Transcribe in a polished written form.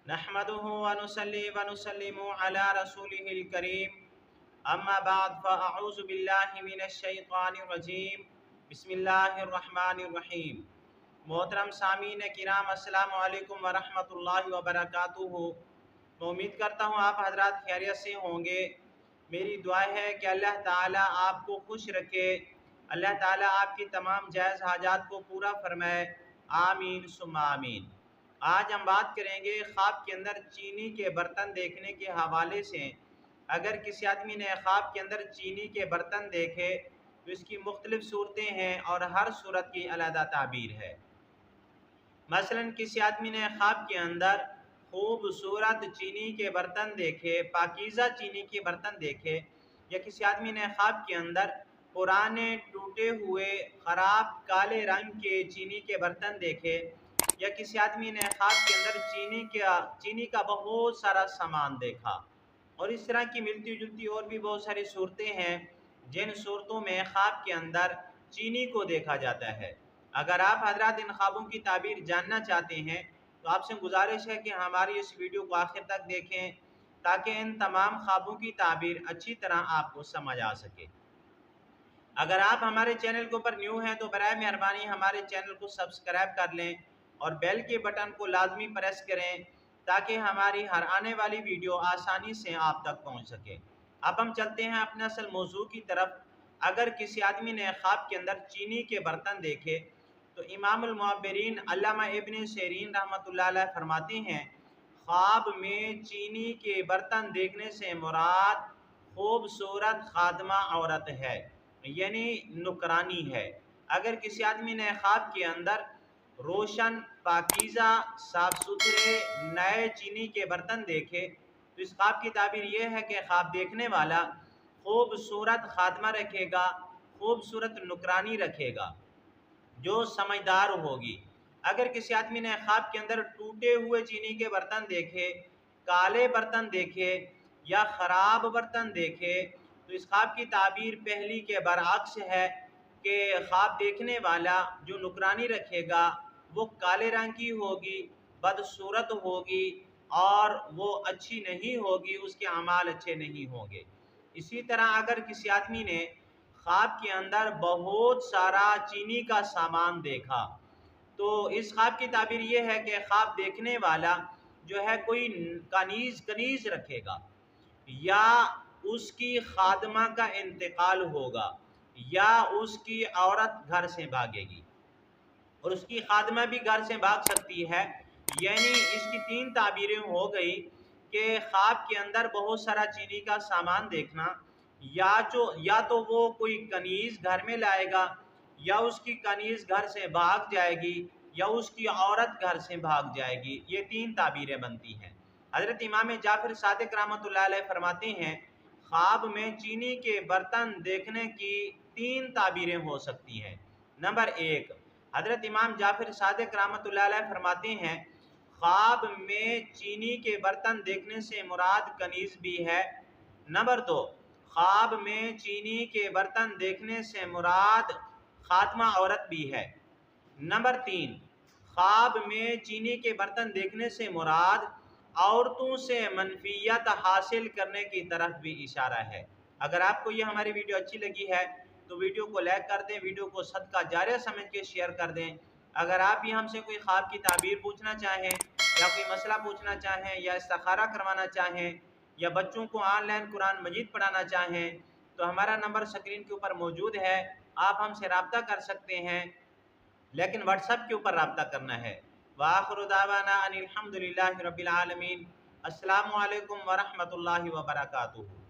नहमदुहु व नुसल्ली व नुसल्लिमु अला रसूलिहिल करीम अम्मा बाद फ़अऊज़ु बिल्लाहि मिनश शैतानिर रजीम बिस्मिल्लाहिर रहमानिर रहीम। मोहतरम सामीन किराम अस्सलामु अलैकुम व रहमतुल्लाहि व बरकातुहू। मैं उम्मीद करता हूँ आप हजरात खैरियत से होंगे। मेरी दुआ है कि अल्लाह ताला आपको खुश रखे, अल्लाह ताला आपकी तमाम जायज़ हाजात को पूरा फरमाए, आमीन सुम्मा आमीन। आज हम बात करेंगे ख्वाब के अंदर चीनी के बर्तन देखने के हवाले से। अगर किसी आदमी ने ख्वाब के अंदर चीनी के बर्तन देखे तो इसकी मुख्तलिफ़ सूरतें हैं और हर सूरत की अलग ताबीर है। मसलन किसी आदमी ने ख्वाब के अंदर खूबसूरत चीनी के बर्तन देखे, पाकीज़ा चीनी के बर्तन देखे, या किसी आदमी ने ख्वाब के अंदर पुराने टूटे हुए ख़राब काले रंग के चीनी के बर्तन देखे, या किसी आदमी ने ख्वाब के अंदर चीनी का बहुत सारा सामान देखा। और इस तरह की मिलती जुलती और भी बहुत सारी सूरतें हैं जिन सूरतों में ख्वाब के अंदर चीनी को देखा जाता है। अगर आप हजरात इन ख्वाबों की ताबीर जानना चाहते हैं तो आपसे गुजारिश है कि हमारी इस वीडियो को आखिर तक देखें ताकि इन तमाम ख्वाबों की ताबीर अच्छी तरह आपको समझ आ सके। अगर आप हमारे चैनल के ऊपर न्यू हैं तो बराए मेहरबानी हमारे चैनल को सब्सक्राइब कर लें और बेल के बटन को लाजमी प्रेस करें ताकि हमारी हर आने वाली वीडियो आसानी से आप तक पहुंच सके। अब हम चलते हैं अपने असल मौजू की तरफ। अगर किसी आदमी ने ख्वाब के अंदर चीनी के बर्तन देखे तो इमामुल मुअब्बिरीन अल्लामा इब्न सीरीन रहमतुल्लाह अलैह फरमाते हैं, ख्वाब में चीनी के बर्तन देखने से मुराद खूबसूरत खादमा औरत है, यानी नुकरानी है। अगर किसी आदमी ने ख्वाब के अंदर रोशन पाकीज़ा साफ सुथरे नए चीनी के बर्तन देखे तो इस ख्वाब की ताबीर यह है कि ख्वाब देखने वाला खूबसूरत खादमा रखेगा, खूबसूरत नुकरानी रखेगा जो समझदार होगी। अगर किसी आदमी ने ख्वाब के अंदर टूटे हुए चीनी के बर्तन देखे, काले बर्तन देखे या ख़राब बर्तन देखे तो इस ख्वाब की ताबीर पहली के बरअक्स है कि ख्वाब देखने वाला जो नुकरानी रखेगा वो काले रंग की होगी, बदसूरत होगी और वो अच्छी नहीं होगी, उसके अमाल अच्छे नहीं होंगे। इसी तरह अगर किसी आदमी ने ख्वाब के अंदर बहुत सारा चीनी का सामान देखा तो इस ख्वाब की ताबीर ये है कि ख्वाब देखने वाला जो है कोई कनीज़ रखेगा, या उसकी खादमा का इंतकाल होगा, या उसकी औरत घर से भागेगी और उसकी खादमा भी घर से भाग सकती है। यानी इसकी तीन ताबीरें हो गई कि ख्वाब के अंदर बहुत सारा चीनी का सामान देखना, या तो वो कोई कनीज़ घर में लाएगा, या उसकी कनीज़ घर से भाग जाएगी, या उसकी औरत घर से भाग जाएगी। ये तीन ताबीरें बनती हैं। हज़रत इमाम जाफ़र सादिक रहमतुल्लाह अलैह फरमाते हैं, ख्वाब में चीनी के बर्तन देखने की तीन ताबीरें हो सकती हैं। नंबर एक, हज़रत इमाम जाफ़र सादिक रहमतुल्लाह अलैह फरमाते हैं, ख्वाब में चीनी के बर्तन देखने से मुराद कनीज़ भी है। नंबर दो, ख्वाब में चीनी के बर्तन देखने से मुराद खात्मा औरत भी है। नंबर तीन, ख्वाब में चीनी के बर्तन देखने से मुराद औरतों से मनफियत हासिल करने की तरफ भी इशारा है। अगर आपको ये हमारी वीडियो अच्छी लगी है तो वीडियो को लाइक कर दें, वीडियो को सदका जारिया समझ के शेयर कर दें। अगर आप भी हमसे कोई ख्वाब की ताबीर पूछना चाहें, या कोई मसला पूछना चाहें, या इस्तिखारा करवाना चाहें, या बच्चों को ऑनलाइन कुरान मजीद पढ़ाना चाहें तो हमारा नंबर स्क्रीन के ऊपर मौजूद है, आप हमसे रब्ता कर सकते हैं, लेकिन व्हाट्सएप के ऊपर रब्ता करना है। वाखिरु दावाना अनिल हम्दुलिल्लाहि रब्बिल आलमीन। अस्सलामु अलैकुम व रहमतुल्लाहि व बरकातुहू।